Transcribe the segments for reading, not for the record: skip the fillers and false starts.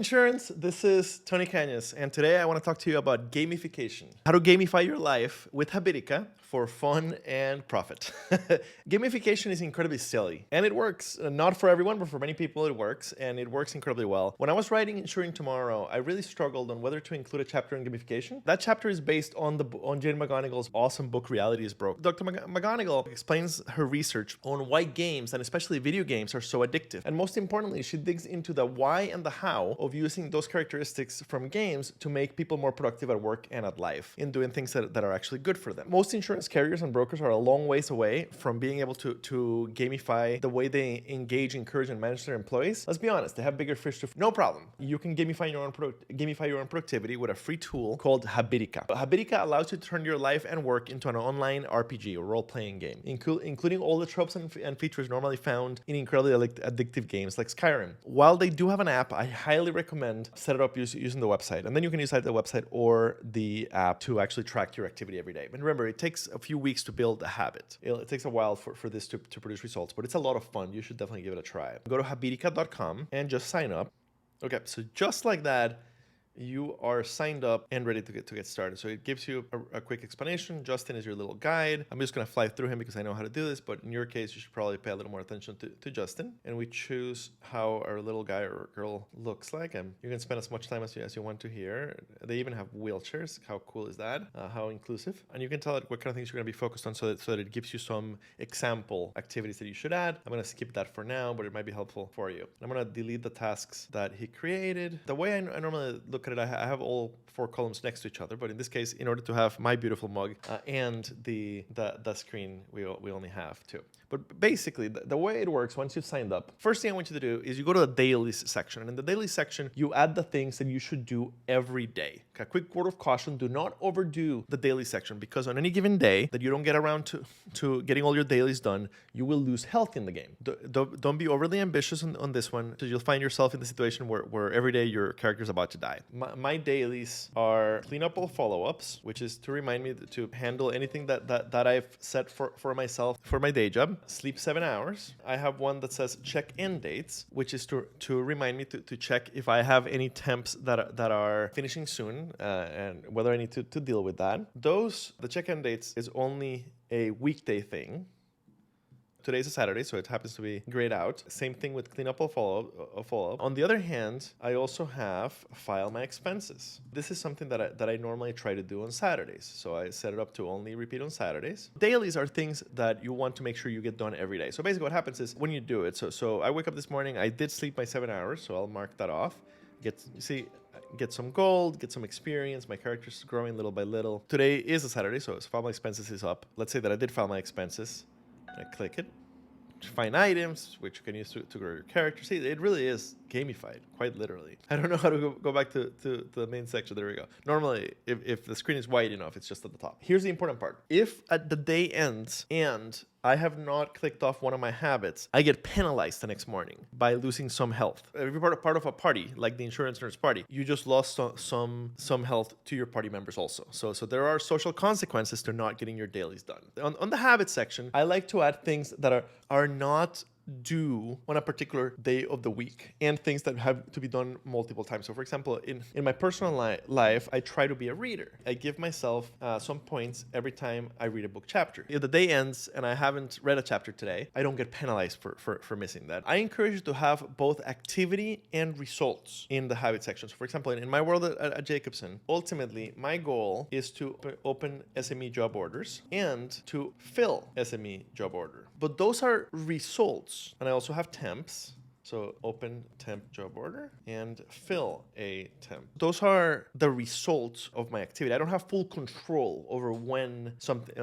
insurance, this is Tony Cañas, and today I want to talk to you about gamification. How to gamify your life with Habitica for fun and profit. Gamification is incredibly silly, and it works. Not for everyone, but for many people it works, and it works incredibly well. When I was writing Insuring Tomorrow, I really struggled on whether to include a chapter in gamification. That chapter is based on Jane McGonigal's awesome book, Reality is Broke. Dr. McGonigal explains her research on why games, and especially video games, are so addictive. And most importantly, she digs into the why and the how of using those characteristics from games to make people more productive at work and at life in doing things that are actually good for them. Most insurance carriers and brokers are a long ways away from being able to gamify the way they engage, encourage, and manage their employees. Let's be honest, they have bigger fish to fry. No problem. You can gamify your own productivity with a free tool called Habitica. Habitica allows you to turn your life and work into an online RPG or role-playing game, including all the tropes and features normally found in incredibly addictive games like Skyrim. While they do have an app, I highly recommend set it up using the website, and then you can use either the website or the app to actually track your activity every day. But remember, it takes a few weeks to build a habit. It takes a while for this to produce results, but it's a lot of fun. You should definitely give it a try. Go to habitica.com and just sign up. Okay, so just like that, you are signed up and ready to get started. So it gives you a quick explanation. Justin is your little guide. I'm just going to fly through him because I know how to do this, but in your case, you should probably pay a little more attention to Justin. And we choose how our little guy or girl looks like. And you can spend as much time as you want to here. They even have wheelchairs. How cool is that? How inclusive. And you can tell it what kind of things you're going to be focused on so that it gives you some example activities that you should add. I'm going to skip that for now, but it might be helpful for you. I'm going to delete the tasks that he created. The way I normally look at it, I have all 4 columns next to each other, but in this case, in order to have my beautiful mug and the screen, we only have 2. But basically, the way it works, once you've signed up, first thing I want you to do is you go to the dailies section. And in the dailies section, you add the things that you should do every day. A quick word of caution, do not overdo the daily section, because on any given day that you don't get around to getting all your dailies done, you will lose health in the game. Don't be overly ambitious on this one, because you'll find yourself in the situation where every day your character's about to die. My dailies are clean up all follow-ups, which is to remind me to handle anything that I've set for myself for my day job. Sleep 7 hours. I have one that says check end dates, which is to remind me to check if I have any temps that are finishing soon and whether I need to deal with that. The check end dates is only a weekday thing. Today's a Saturday, so it happens to be grayed out. Same thing with cleanup or follow-up. On the other hand, I also have file my expenses. This is something that I normally try to do on Saturdays. So I set it up to only repeat on Saturdays. Dailies are things that you want to make sure you get done every day. So basically what happens is when you do it, so I wake up this morning, I did sleep my 7 hours, so I'll mark that off. Get some gold, get some experience. My character's growing little by little. Today is a Saturday, so file my expenses is up. Let's say that I did file my expenses. I click it. Find items, which you can use to grow your character. See, it really is gamified, quite literally. I don't know how to go back to the main section. There we go. Normally, if the screen is wide enough, it's just at the top. Here's the important part. If at the day ends and I have not clicked off one of my habits, I get penalized the next morning by losing some health. If you're part of a party, like the Insurance Nerds party, you just lost some health to your party members also. So there are social consequences to not getting your dailies done. On the habit section, I like to add things that are not due on a particular day of the week and things that have to be done multiple times. So for example, in my personal life, I try to be a reader. I give myself some points every time I read a book chapter. If the day ends and I haven't read a chapter today, I don't get penalized for missing that. I encourage you to have both activity and results in the habit section. So for example, in my world at Jacobson, ultimately my goal is to open SME job orders and to fill SME job order. But those are results. And I also have temps. So open temp job order and fill a temp. Those are the results of my activity. I don't have full control over when something,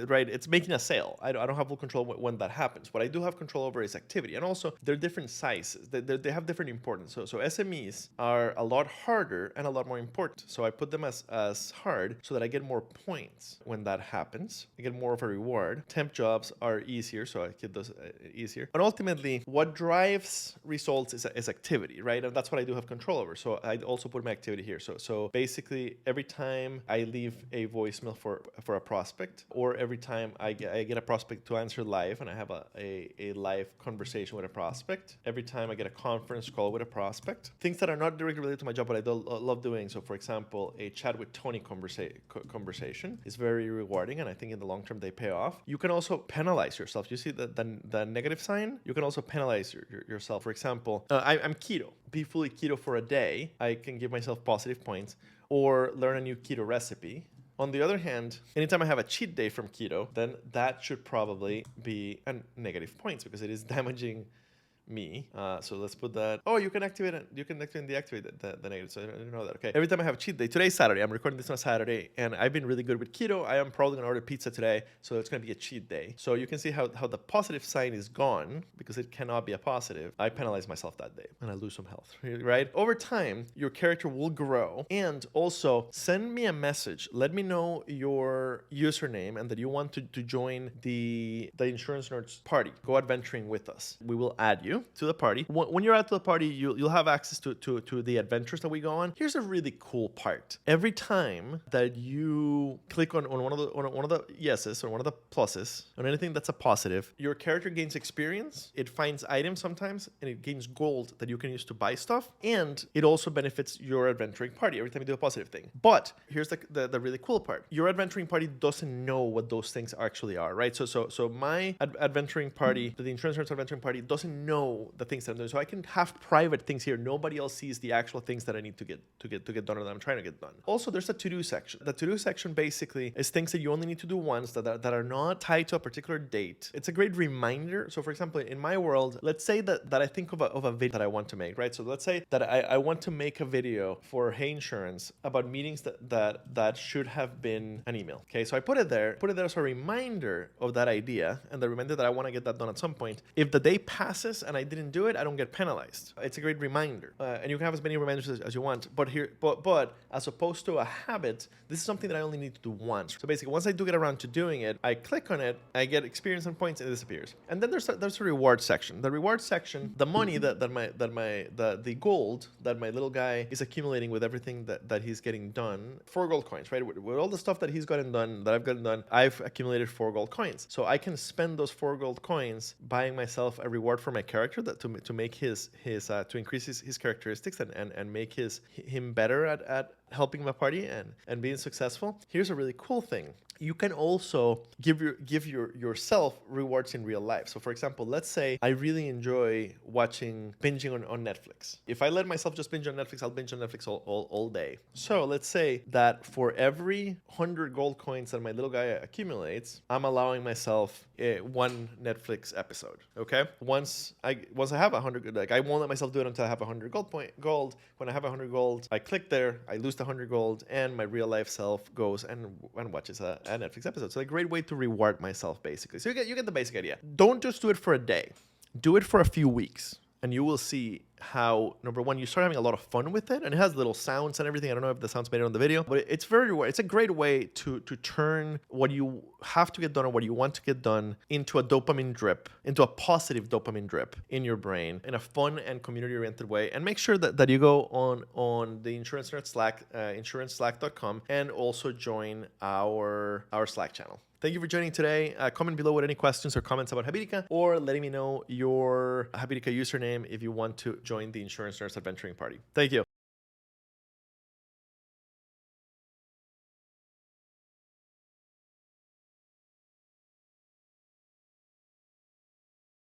right? It's making a sale. I don't have full control when that happens. What I do have control over is activity. And also, they're different sizes. They have different importance. So SMEs are a lot harder and a lot more important. So I put them as hard so that I get more points when that happens. I get more of a reward. Temp jobs are easier, so I get those easier. And ultimately, what drives results is activity, right? And that's what I do have control over. So I also put my activity here. So basically, every time I leave a voicemail for a prospect, or every time I get a prospect to answer live and I have a live conversation with a prospect, every time I get a conference call with a prospect, things that are not directly related to my job, but I do love doing. So for example, a chat with Tony conversation is very rewarding, and I think in the long term they pay off. You can also penalize yourself. You see the negative sign? You can also penalize yourself. For example, I'm keto. Be fully keto for a day. I can give myself positive points, or learn a new keto recipe. On the other hand, anytime I have a cheat day from keto, then that should probably be a negative points, because it is damaging me. So let's put that. Oh, you can activate it. You can activate and deactivate the negative. So I didn't know that. Okay. Every time I have a cheat day, today's Saturday. I'm recording this on a Saturday, and I've been really good with keto. I am probably gonna order pizza today, so it's gonna be a cheat day. So you can see how the positive sign is gone, because it cannot be a positive. I penalize myself that day, and I lose some health. Right? Over time, your character will grow, and also send me a message. Let me know your username and that you want to join the Insurance Nerds party. Go adventuring with us. We will add you to the party. When you're at the party, you'll have access to the adventures that we go on. Here's a really cool part. Every time that you click on one of the yeses or one of the pluses on anything that's a positive, your character gains experience. It finds items sometimes, and it gains gold that you can use to buy stuff. And it also benefits your adventuring party every time you do a positive thing. But here's the really cool part. Your adventuring party doesn't know what those things actually are, right? So my adventuring party, the Insurance Nerds adventuring party, doesn't know the things that I'm doing. So I can have private things here. Nobody else sees the actual things that I need to get done, or that I'm trying to get done. Also, there's a to-do section. The to-do section basically is things that you only need to do once, that are not tied to a particular date. It's a great reminder. So for example, in my world, let's say that I think of a video that I want to make, right? So let's say that I want to make a video for Hey Insurance about meetings that should have been an email. Okay, so I put it there as a reminder of that idea, and the reminder that I want to get that done at some point. If the day passes and I didn't do it, I don't get penalized. It's a great reminder, and you can have as many reminders as you want. But as opposed to a habit, this is something that I only need to do once. So basically, once I do get around to doing it, I click on it, I get experience and points, and it disappears. And then there's a reward section. The reward section, the money the gold that my little guy is accumulating with everything that he's getting done, 4 gold coins, right? With all the stuff that he's gotten done, that I've gotten done, I've accumulated 4 gold coins. So I can spend those 4 gold coins buying myself a reward for my character to make his to increase his characteristics and make him better at helping my party and being successful. Here's a really cool thing. You can also give yourself rewards in real life. So for example, let's say I really enjoy binging on Netflix. If I let myself just binge on Netflix, I'll binge on Netflix all day. So let's say that for every 100 gold coins that my little guy accumulates, I'm allowing myself one Netflix episode. Okay? Once I have 100, like I won't let myself do it until I have 100 gold. When I have 100 gold, I click there, I lose the 100 gold, and my real life self goes and watches a Netflix episode. So a great way to reward myself, basically. So you get the basic idea. Don't just do it for a day. Do it for a few weeks, and you will see how, number one, you start having a lot of fun with it, and it has little sounds and everything. I don't know if the sounds made it on the video, but it's a great way to turn what you have to get done or what you want to get done into a dopamine drip, into a positive dopamine drip in your brain in a fun and community-oriented way. And make sure that you go on the Insurance Nerd Slack, insuranceslack.com, and also join our Slack channel. Thank you for joining today. Comment below with any questions or comments about Habitica, or letting me know your Habitica username if you want to join the Insurance Nerds Adventuring Party. Thank you.